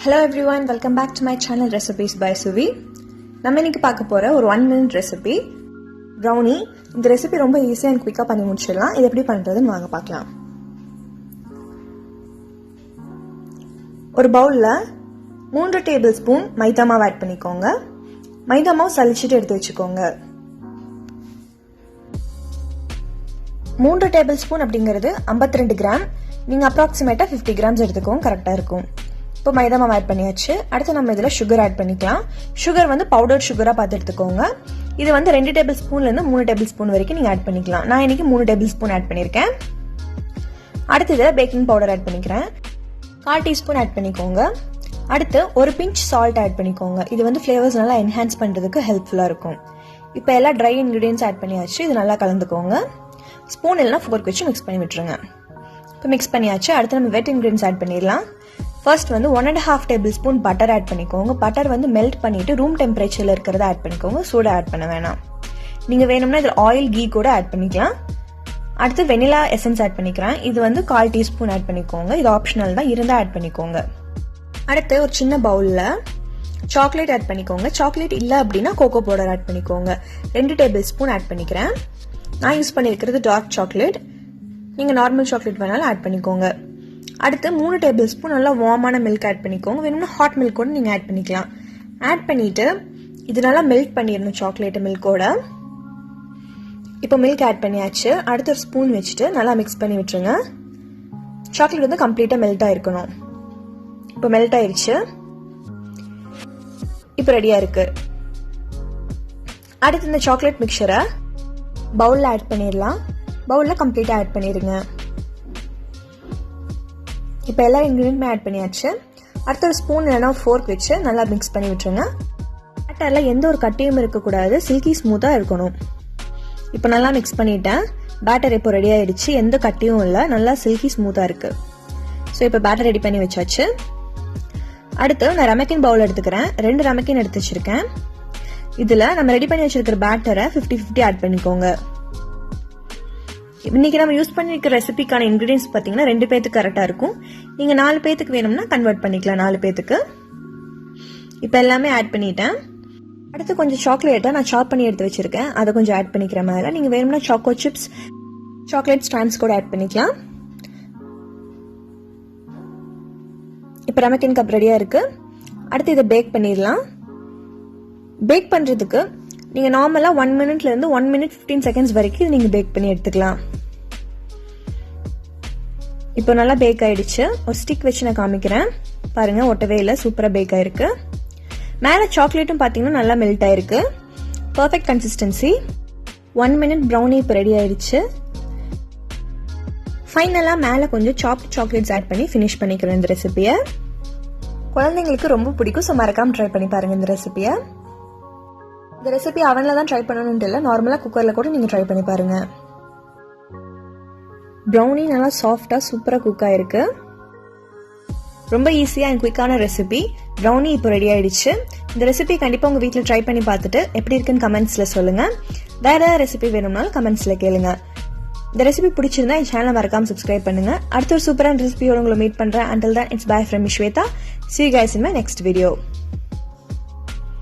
Hello everyone, welcome back to my channel Recipes by Suvi. நம்ம இன்னைக்கு பார்க்க போற ஒரு 1 minute ரெசிபி brownie. இந்த ரெசிபி ரொம்ப ஈஸியா and குயிக்கா பண்ணி முடிச்சிடலாம். இது எப்படி பண்றதுன்னு வாங்க பார்க்கலாம். ஒரு பவுல்ல 3 டேபிள்ஸ்பூன் மைதா மாவு ஆட் பண்ணிக்கோங்க. மைதா மாவு சலிச்சிட்டு எடுத்து வச்சுக்கோங்க. 3 டேபிள்ஸ்பூன் அப்படிங்கிறது 52 கிராம். நீங்க அப்ராக்சிமேட்டா 50 கிராம்ஸ் எடுத்துக்கோங்க, கரெக்டா இருக்கும். இப்போ மைதா மாவு ஆட் பண்ணியாச்சு. அடுத்து நம்ம இதில் சுகர் ஆட் பண்ணிக்கலாம். சுகர் வந்து பவுடர் சுகராக பார்த்து எடுத்துக்கோங்க. இது வந்து 2 டேபிள் ஸ்பூன்லேருந்து 3 டேபிள் ஸ்பூன் வரைக்கும் நீங்கள் ஆட் பண்ணிக்கலாம். நான் இன்னைக்கு 3 டேபிள் ஸ்பூன் ஆட் பண்ணியிருக்கேன். அடுத்து இதில் பேக்கிங் பவுடர் ஆட் பண்ணிக்கிறேன். 1/4 டீஸ்பூன் ஆட் பண்ணிக்கோங்க. அடுத்து ஒரு பிஞ்ச் சால்ட் ஆட் பண்ணிக்கோங்க. இது வந்து ஃப்ளேவர்ஸ் நல்லா என்ஹான்ஸ் பண்ணுறதுக்கு ஹெல்ப்ஃபுல்லாக இருக்கும். இப்போ எல்லாம் ட்ரை இன்க்ரீடியன்ஸ் ஆட் பண்ணியாச்சு. இது நல்லா கலந்துக்கோங்க. ஸ்பூன் இல்லைனா ஃபோர்க் வச்சு மிக்ஸ் பண்ணி விட்டுருங்க. இப்போ மிக்ஸ் பண்ணியாச்சு. அடுத்து நம்ம வெட் இன்க்ரீடியன்ஸ் ஆட் பண்ணிடலாம். ஃபர்ஸ்ட் வந்து 1.5 டேபிள் ஸ்பூன் பட்டர் ஆட் பண்ணிக்கோங்க. பட்டர் வந்து மெல்ட் பண்ணிட்டு ரூம் டெம்பரேச்சர்ல இருக்கிறத ஆட் பண்ணிக்கோங்க. சூடா ஆட் பண்ண வேணாம். நீங்க வேணும்னா இதில் ஆயில் கீ கூட ஆட் பண்ணிக்கலாம். அடுத்து வெனிலா எசன்ஸ் ஆட் பண்ணிக்கிறேன். இது வந்து 1/4 டீஸ்பூன் ஆட் பண்ணிக்கோங்க. இது ஆப்ஷனல் தான், இருந்தா ஆட் பண்ணிக்கோங்க. அடுத்து ஒரு சின்ன பவுல்ல சாக்லேட் ஆட் பண்ணிக்கோங்க. சாக்லேட் இல்லை அப்படின்னா கோகோ பவுடர் ஆட் பண்ணிக்கோங்க. 2 டேபிள் ஸ்பூன் ஆட் பண்ணிக்கிறேன். நான் யூஸ் பண்ணிருக்கிறது டார்க் சாக்லேட். நீங்க நார்மல் சாக்லேட் வேணாலும் ஆட் பண்ணிக்கோங்க. அடுத்து 3 டேபிள் ஸ்பூன் நல்லா வார்மான மில்க் ஆட் பண்ணிக்கோங்க. வேணும்னா ஹாட் மில்க் கூட நீங்கள் ஆட் பண்ணிக்கலாம். ஆட் பண்ணிட்டு இது நல்லா மெல்ட் பண்ணிடணும் சாக்லேட் மில்கோட. இப்போ மில்க் ஆட் பண்ணியாச்சு. அடுத்து ஒரு ஸ்பூன் வச்சுட்டு நல்லா மிக்ஸ் பண்ணி விட்டுருங்க. சாக்லேட் வந்து கம்ப்ளீட்டாக மெல்ட் ஆயிருக்கணும். இப்போ மெல்ட் ஆயிருச்சு. இப்போ ரெடியாக இருக்கு. அடுத்து இந்த சாக்லேட் மிக்சரை பவுலில் ஆட் பண்ணிடலாம். பவுலில் கம்ப்ளீட்டாக ஆட் பண்ணிடுங்க. இப்போ எல்லா இன்க்ரீடியன்ட்மே ஆட் பண்ணியாச்சு. அடுத்த ஒரு ஸ்பூன் இல்லைனா ஃபோர்க் வச்சு நல்லா மிக்ஸ் பண்ணி விட்டுருங்க. பேட்டரில் எந்த ஒரு கட்டியும் இருக்கக்கூடாது, சில்கி ஸ்மூத்தாக இருக்கணும். இப்போ நல்லா மிக்ஸ் பண்ணிட்டேன். பேட்டர் இப்போ ரெடி ஆயிடுச்சு. எந்த கட்டியும் இல்லை, நல்லா சில்கி ஸ்மூத்தாக இருக்கு. ஸோ இப்போ பேட்டர் ரெடி பண்ணி வச்சாச்சு. அடுத்து நான் ரமக்கின் பவுல் எடுத்துக்கிறேன். 2 ரமக்கின் எடுத்து வச்சிருக்கேன். இதில் நம்ம ரெடி பண்ணி வச்சிருக்கிற பேட்டரை 50-50 ஆட் பண்ணிக்கோங்க. இன்னைக்கு நம்ம யூஸ் பண்ணிருக்கிற ரெசிபிக்கான இன்கிரீடியன்ஸ் பார்த்தீங்கன்னா 2 பேத்துக்கு கரெக்டாக இருக்கும். நீங்கள் 4 பேத்துக்கு வேணும்னா கன்வெர்ட் பண்ணிக்கலாம். 4 பேத்துக்கு இப்போ எல்லாமே ஆட் பண்ணிட்டேன். அடுத்து கொஞ்சம் சாக்லேட்டை நான் சாப் பண்ணி எடுத்து வச்சிருக்கேன். அதை கொஞ்சம் ஆட் பண்ணிக்கிற மாதிரி. நீங்கள் வேணும்னா சாக்கோ சிப்ஸ், சாக்லேட் ஸ்டாண்ட்ஸ் கூட ஆட் பண்ணிக்கலாம். இப்போ ரமக்கின் கப் ரெடியாக இருக்கு. அடுத்து இதை பேக் பண்ணிடலாம். பேக் பண்ணுறதுக்கு நீங்கள் நார்மலாக 1 மினிட்லேருந்து 1 மினிட் 15 செகண்ட்ஸ் வரைக்கும் நீங்கள் பேக் பண்ணி எடுத்துக்கலாம். இப்போ நல்லா பேக் ஆயிடுச்சு. ஒரு ஸ்டிக் வச்சு நான் காமிக்கிறேன். பாருங்க, ஒட்டவே இல்லை, சூப்பராக பேக் ஆயிருக்கு. மேலே சாக்லேட்டும் பார்த்தீங்கன்னா நல்லா மெல்ட் ஆயிருக்கு. Perfect consistency. 1 மினிட் ப்ரௌனி இப்போ ரெடி ஆயிடுச்சு. ஃபைனலாக மேலே கொஞ்சம் சாப்ட் சாக்லேட்ஸ் ஆட் பண்ணி ஃபினிஷ் பண்ணிக்கிறேன் இந்த ரெசிபியை. குழந்தைங்களுக்கு ரொம்ப பிடிக்கும். ஸோ மறக்காம ட்ரை பண்ணி பாருங்க இந்த ரெசிபியை. இந்த ரெசிபி அவனில் தான் ட்ரை பண்ணணும்னு இல்லை, நார்மலாக குக்கரில் கூட நீங்கள் ட்ரை பண்ணி பாருங்க. ப்ரௌனி நல்லா சாஃப்டாக சூப்பராக குக் ஆயிருக்கு. ரொம்ப ஈஸியாக அண்ட் குயிக்கான ரெசிபி ப்ரௌனி இப்போ ரெடி ஆயிடுச்சு. இந்த ரெசிபி கண்டிப்பாக உங்கள் வீட்டில் ட்ரை பண்ணி பார்த்துட்டு எப்படி இருக்குன்னு கமெண்ட்ஸில் சொல்லுங்கள். வேற ஏதாவது ரெசிபி வேணும்னாலும் கமெண்ட்ஸில் கேளுங்க. இந்த ரெசிபி பிடிச்சிருந்தா என் சேனலை மறக்காம சப்ஸ்கிரைப் பண்ணுங்க. அடுத்த ஒரு சூப்பரான ரெசிபியோட உங்களை மீட் பண்ணுறேன். Until then, it's bye from Shweta. See you guys in my next video.